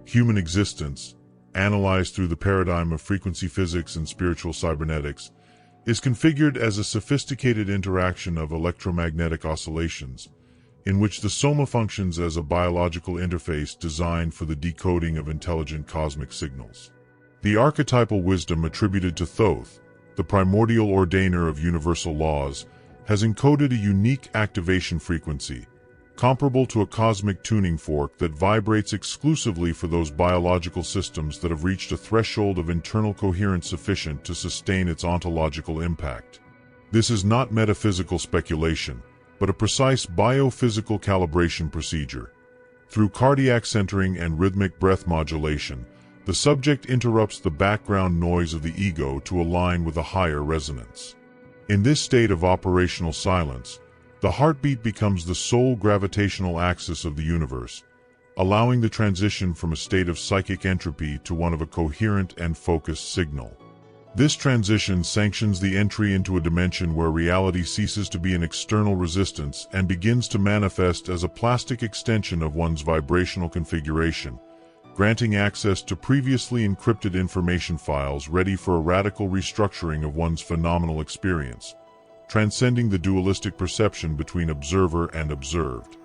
human existence, analyzed through the paradigm of frequency physics and spiritual cybernetics, is configured as a sophisticated interaction of electromagnetic oscillations, in which the soma functions as a biological interface designed for the decoding of intelligent cosmic signals. The archetypal wisdom attributed to Thoth, the primordial ordainer of universal laws, has encoded a unique activation frequency, comparable to a cosmic tuning fork that vibrates exclusively for those biological systems that have reached a threshold of internal coherence sufficient to sustain its ontological impact. This is not metaphysical speculation, but a precise biophysical calibration procedure. Through cardiac centering and rhythmic breath modulation, the subject interrupts the background noise of the ego to align with a higher resonance. In this state of operational silence, the heartbeat becomes the sole gravitational axis of the universe, allowing the transition from a state of psychic entropy to one of a coherent and focused signal. This transition sanctions the entry into a dimension where reality ceases to be an external resistance and begins to manifest as a plastic extension of one's vibrational configuration, granting access to previously encrypted information files ready for a radical restructuring of one's phenomenal experience, transcending the dualistic perception between observer and observed.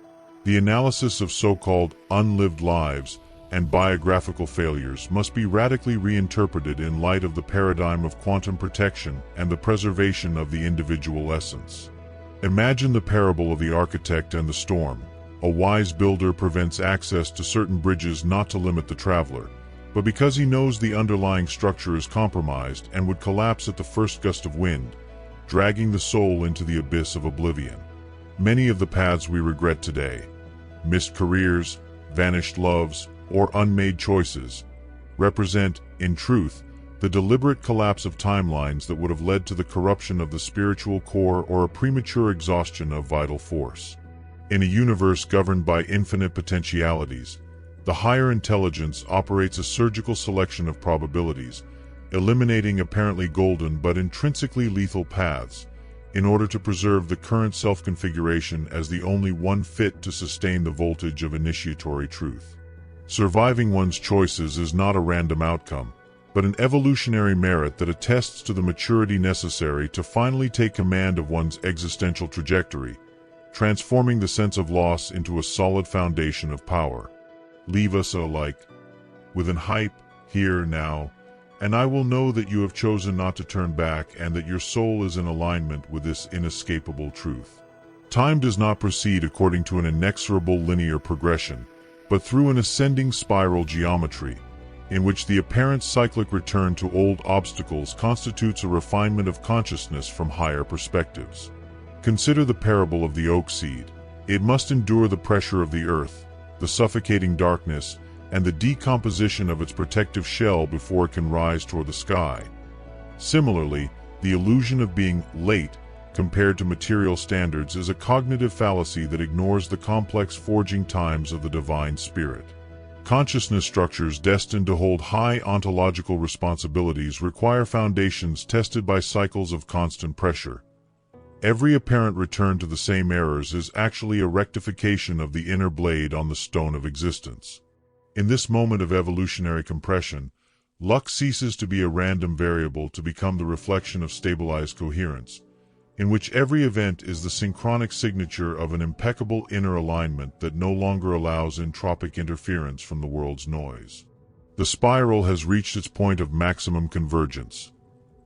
The analysis of so-called unlived lives and biographical failures must be radically reinterpreted in light of the paradigm of quantum protection and the preservation of the individual essence. Imagine the parable of the architect and the storm. A wise builder prevents access to certain bridges not to limit the traveler, but because he knows the underlying structure is compromised and would collapse at the first gust of wind, dragging the soul into the abyss of oblivion. Many of the paths we regret today, missed careers, vanished loves, or unmade choices, represent, in truth, the deliberate collapse of timelines that would have led to the corruption of the spiritual core or a premature exhaustion of vital force. In a universe governed by infinite potentialities, the higher intelligence operates a surgical selection of probabilities, eliminating apparently golden but intrinsically lethal paths, in order to preserve the current self-configuration as the only one fit to sustain the voltage of initiatory truth. Surviving one's choices is not a random outcome, but an evolutionary merit that attests to the maturity necessary to finally take command of one's existential trajectory, transforming the sense of loss into a solid foundation of power. Leave us alike with an hype, here, now, and I will know that you have chosen not to turn back and that your soul is in alignment with this inescapable truth. Time does not proceed according to an inexorable linear progression, but through an ascending spiral geometry, in which the apparent cyclic return to old obstacles constitutes a refinement of consciousness from higher perspectives. Consider the parable of the oak seed. It must endure the pressure of the earth, the suffocating darkness, and the decomposition of its protective shell before it can rise toward the sky. Similarly, the illusion of being late compared to material standards is a cognitive fallacy that ignores the complex forging times of the divine spirit. Consciousness structures destined to hold high ontological responsibilities require foundations tested by cycles of constant pressure. Every apparent return to the same errors is actually a rectification of the inner blade on the stone of existence. In this moment of evolutionary compression, luck ceases to be a random variable to become the reflection of stabilized coherence, in which every event is the synchronic signature of an impeccable inner alignment that no longer allows entropic interference from the world's noise. The spiral has reached its point of maximum convergence.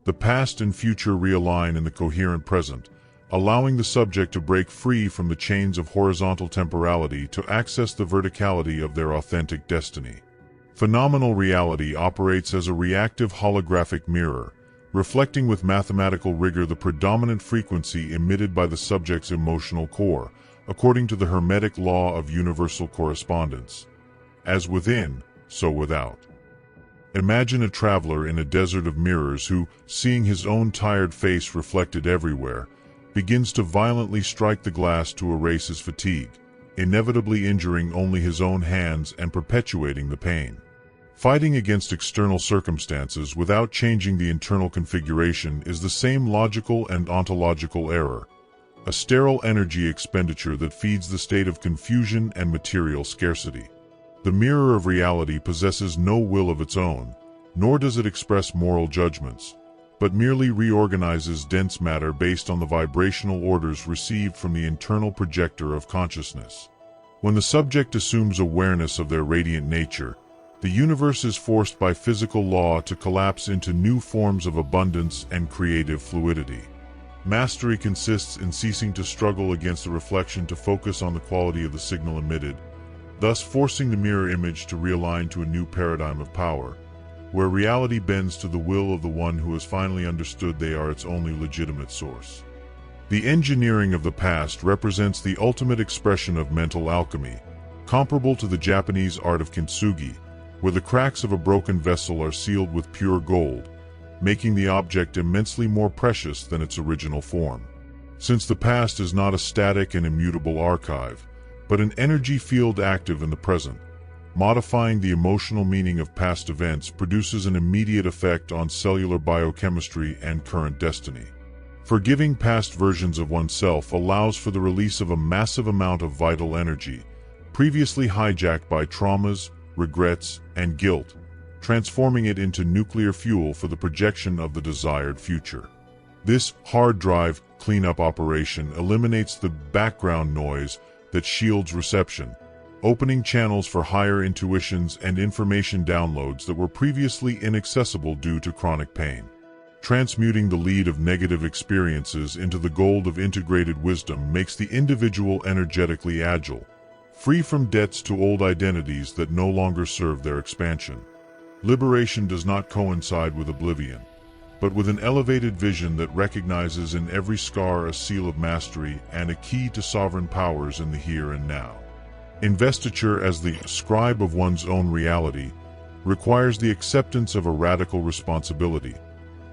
The past and future realign in the coherent present, allowing the subject to break free from the chains of horizontal temporality to access the verticality of their authentic destiny. Phenomenal reality operates as a reactive holographic mirror, reflecting with mathematical rigor the predominant frequency emitted by the subject's emotional core, according to the Hermetic law of universal correspondence. As within, so without. Imagine a traveler in a desert of mirrors who, seeing his own tired face reflected everywhere, begins to violently strike the glass to erase his fatigue, inevitably injuring only his own hands and perpetuating the pain. Fighting against external circumstances without changing the internal configuration is the same logical and ontological error, a sterile energy expenditure that feeds the state of confusion and material scarcity. The mirror of reality possesses no will of its own, nor does it express moral judgments, but merely reorganizes dense matter based on the vibrational orders received from the internal projector of consciousness. When the subject assumes awareness of their radiant nature, the universe is forced by physical law to collapse into new forms of abundance and creative fluidity. Mastery consists in ceasing to struggle against the reflection to focus on the quality of the signal emitted, thus forcing the mirror image to realign to a new paradigm of power, where reality bends to the will of the one who has finally understood they are its only legitimate source. The engineering of the past represents the ultimate expression of mental alchemy, comparable to the Japanese art of kintsugi, where the cracks of a broken vessel are sealed with pure gold, making the object immensely more precious than its original form. Since the past is not a static and immutable archive, but an energy field active in the present, modifying the emotional meaning of past events produces an immediate effect on cellular biochemistry and current destiny. Forgiving past versions of oneself allows for the release of a massive amount of vital energy, previously hijacked by traumas, regrets, and guilt, transforming it into nuclear fuel for the projection of the desired future. This hard drive cleanup operation eliminates the background noise that shields reception, opening channels for higher intuitions and information downloads that were previously inaccessible due to chronic pain. Transmuting the lead of negative experiences into the gold of integrated wisdom makes the individual energetically agile, free from debts to old identities that no longer serve their expansion. Liberation does not coincide with oblivion, but with an elevated vision that recognizes in every scar a seal of mastery and a key to sovereign powers in the here and now. Investiture as the scribe of one's own reality requires the acceptance of a radical responsibility,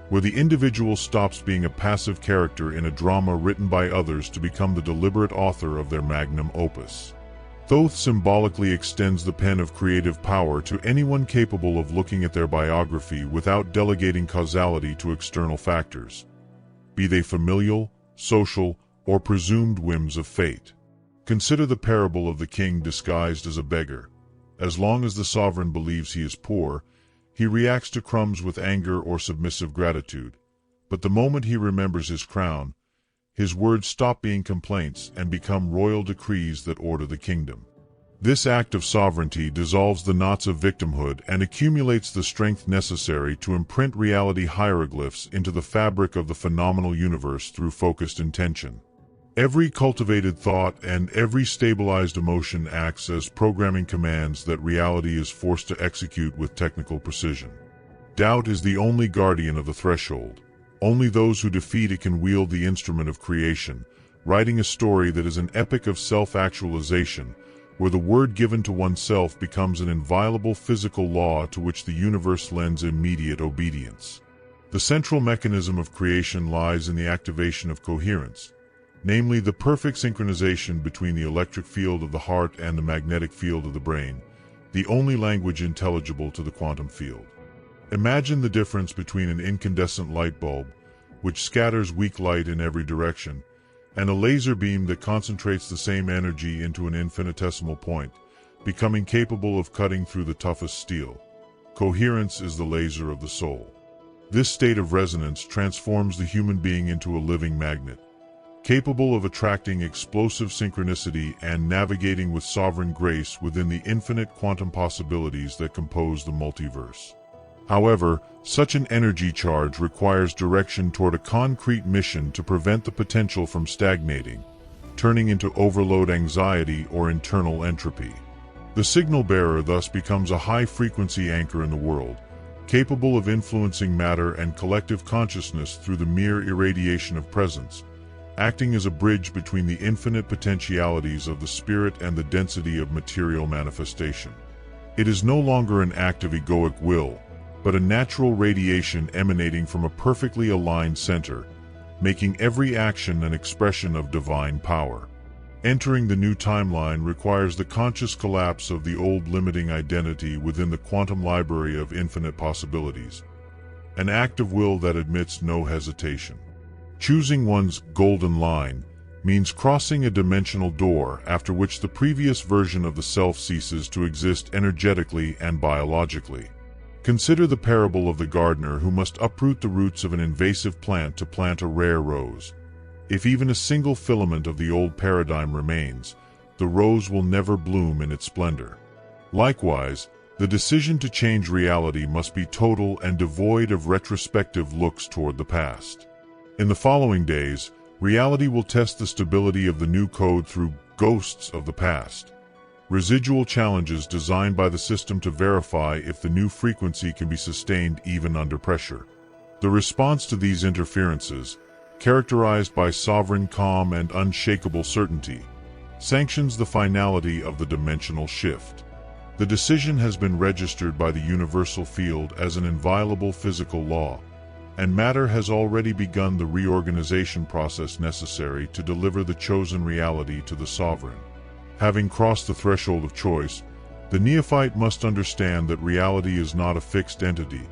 where the individual stops being a passive character in a drama written by others to become the deliberate author of their magnum opus. Thoth symbolically extends the pen of creative power to anyone capable of looking at their biography without delegating causality to external factors, be they familial, social, or presumed whims of fate. Consider the parable of the king disguised as a beggar. As long as the sovereign believes he is poor, he reacts to crumbs with anger or submissive gratitude. But the moment he remembers his crown, his words stop being complaints and become royal decrees that order the kingdom. This act of sovereignty dissolves the knots of victimhood and accumulates the strength necessary to imprint reality hieroglyphs into the fabric of the phenomenal universe through focused intention. Every cultivated thought and every stabilized emotion acts as programming commands that reality is forced to execute with technical precision. Doubt is the only guardian of the threshold. Only those who defeat it can wield the instrument of creation, writing a story that is an epic of self-actualization, where the word given to oneself becomes an inviolable physical law to which the universe lends immediate obedience. The central mechanism of creation lies in the activation of coherence, namely the perfect synchronization between the electric field of the heart and the magnetic field of the brain, the only language intelligible to the quantum field. Imagine the difference between an incandescent light bulb, which scatters weak light in every direction, and a laser beam that concentrates the same energy into an infinitesimal point, becoming capable of cutting through the toughest steel. Coherence is the laser of the soul. This state of resonance transforms the human being into a living magnet, capable of attracting explosive synchronicity and navigating with sovereign grace within the infinite quantum possibilities that compose the multiverse. However, such an energy charge requires direction toward a concrete mission to prevent the potential from stagnating, turning into overload anxiety or internal entropy. The signal bearer thus becomes a high-frequency anchor in the world, capable of influencing matter and collective consciousness through the mere irradiation of presence, acting as a bridge between the infinite potentialities of the spirit and the density of material manifestation. It is no longer an act of egoic will, but a natural radiation emanating from a perfectly aligned center, making every action an expression of divine power. Entering the new timeline requires the conscious collapse of the old limiting identity within the quantum library of infinite possibilities, an act of will that admits no hesitation. Choosing one's golden line means crossing a dimensional door after which the previous version of the self ceases to exist energetically and biologically. Consider the parable of the gardener who must uproot the roots of an invasive plant to plant a rare rose. If even a single filament of the old paradigm remains, the rose will never bloom in its splendor. Likewise, the decision to change reality must be total and devoid of retrospective looks toward the past. In the following days, reality will test the stability of the new code through ghosts of the past, residual challenges designed by the system to verify if the new frequency can be sustained even under pressure. The response to these interferences, characterized by sovereign calm and unshakable certainty, sanctions the finality of the dimensional shift. The decision has been registered by the universal field as an inviolable physical law, and matter has already begun the reorganization process necessary to deliver the chosen reality to the sovereign. Having crossed the threshold of choice, the neophyte must understand that reality is not a fixed entity,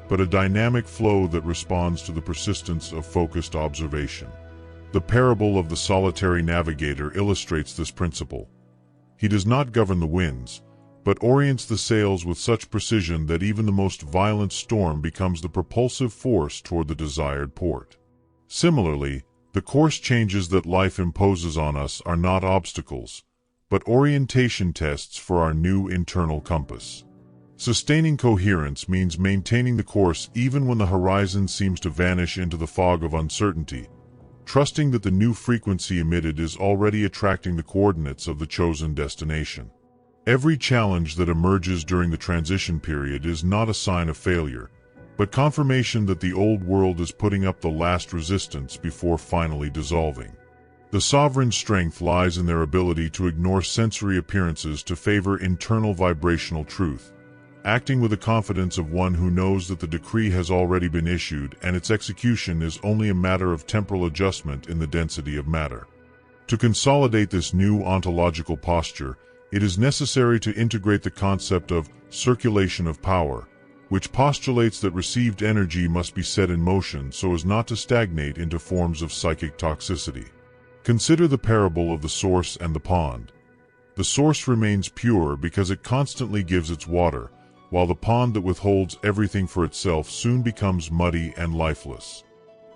but a dynamic flow that responds to the persistence of focused observation. The parable of the solitary navigator illustrates this principle. He does not govern the winds, but orients the sails with such precision that even the most violent storm becomes the propulsive force toward the desired port. Similarly, the course changes that life imposes on us are not obstacles, but orientation tests for our new internal compass. Sustaining coherence means maintaining the course even when the horizon seems to vanish into the fog of uncertainty, trusting that the new frequency emitted is already attracting the coordinates of the chosen destination. Every challenge that emerges during the transition period is not a sign of failure, but confirmation that the old world is putting up the last resistance before finally dissolving. The sovereign strength lies in their ability to ignore sensory appearances to favor internal vibrational truth, acting with the confidence of one who knows that the decree has already been issued and its execution is only a matter of temporal adjustment in the density of matter. To consolidate this new ontological posture, it is necessary to integrate the concept of circulation of power, which postulates that received energy must be set in motion so as not to stagnate into forms of psychic toxicity. Consider the parable of the source and the pond. The source remains pure because it constantly gives its water, while the pond that withholds everything for itself soon becomes muddy and lifeless.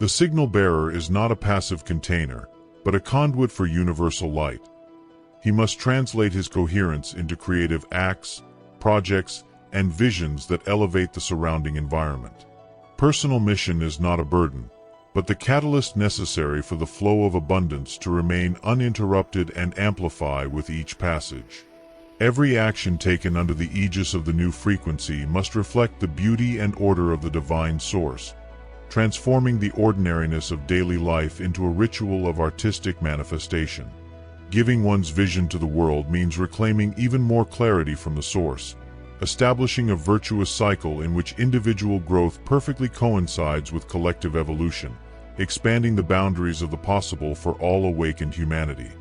The signal bearer is not a passive container, but a conduit for universal light. He must translate his coherence into creative acts, projects, and visions that elevate the surrounding environment. Personal mission is not a burden, but the catalyst necessary for the flow of abundance to remain uninterrupted and amplify with each passage. Every action taken under the aegis of the new frequency must reflect the beauty and order of the divine source, transforming the ordinariness of daily life into a ritual of artistic manifestation. Giving one's vision to the world means reclaiming even more clarity from the source, establishing a virtuous cycle in which individual growth perfectly coincides with collective evolution, expanding the boundaries of the possible for all awakened humanity.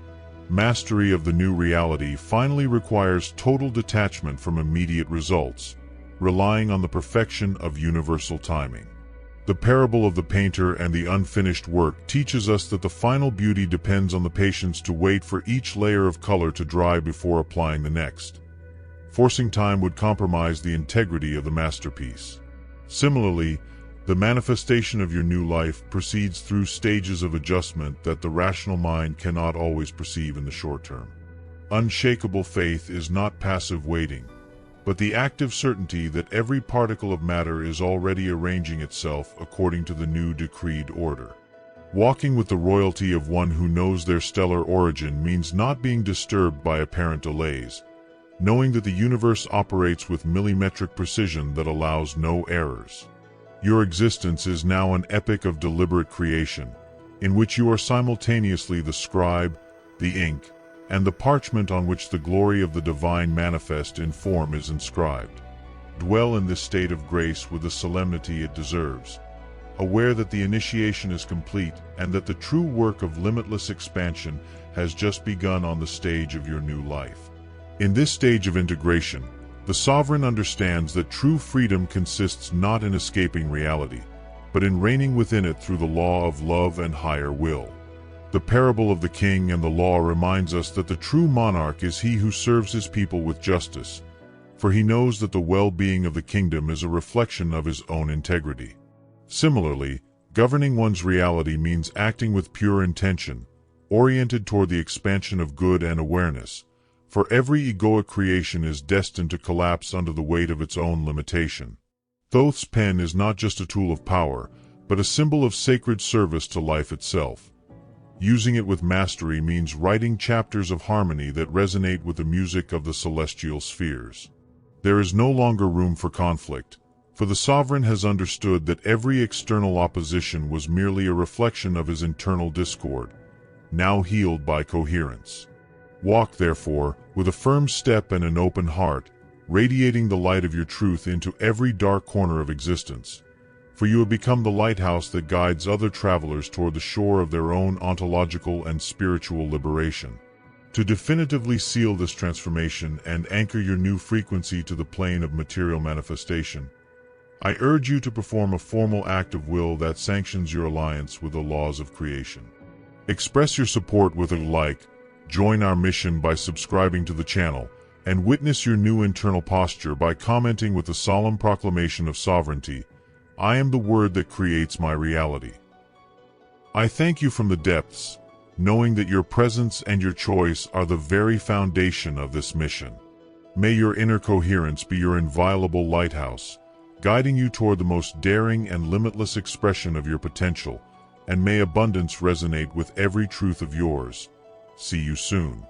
Mastery of the new reality finally requires total detachment from immediate results, relying on the perfection of universal timing. The parable of the painter and the unfinished work teaches us that the final beauty depends on the patience to wait for each layer of color to dry before applying the next. Forcing time would compromise the integrity of the masterpiece. Similarly, the manifestation of your new life proceeds through stages of adjustment that the rational mind cannot always perceive in the short term. Unshakable faith is not passive waiting, but the active certainty that every particle of matter is already arranging itself according to the new decreed order. Walking with the royalty of one who knows their stellar origin means not being disturbed by apparent delays, knowing that the universe operates with millimetric precision that allows no errors. Your existence is now an epic of deliberate creation, in which you are simultaneously the scribe, the ink, and the parchment on which the glory of the divine manifest in form is inscribed. Dwell in this state of grace with the solemnity it deserves, aware that the initiation is complete and that the true work of limitless expansion has just begun on the stage of your new life. In this stage of integration, the sovereign understands that true freedom consists not in escaping reality, but in reigning within it through the law of love and higher will. The parable of the king and the law reminds us that the true monarch is he who serves his people with justice, for he knows that the well-being of the kingdom is a reflection of his own integrity. Similarly, governing one's reality means acting with pure intention, oriented toward the expansion of good and awareness, for every egoic creation is destined to collapse under the weight of its own limitation. Thoth's pen is not just a tool of power, but a symbol of sacred service to life itself. Using it with mastery means writing chapters of harmony that resonate with the music of the celestial spheres. There is no longer room for conflict, for the sovereign has understood that every external opposition was merely a reflection of his internal discord, now healed by coherence. Walk, therefore, with a firm step and an open heart, radiating the light of your truth into every dark corner of existence, for you have become the lighthouse that guides other travelers toward the shore of their own ontological and spiritual liberation. To definitively seal this transformation and anchor your new frequency to the plane of material manifestation, I urge you to perform a formal act of will that sanctions your alliance with the laws of creation. Express your support with a like, join our mission by subscribing to the channel, and witness your new internal posture by commenting with a solemn proclamation of sovereignty. I am the word that creates my reality. I thank you from the depths, knowing that your presence and your choice are the very foundation of this mission. May your inner coherence be your inviolable lighthouse, guiding you toward the most daring and limitless expression of your potential, and may abundance resonate with every truth of yours. See you soon.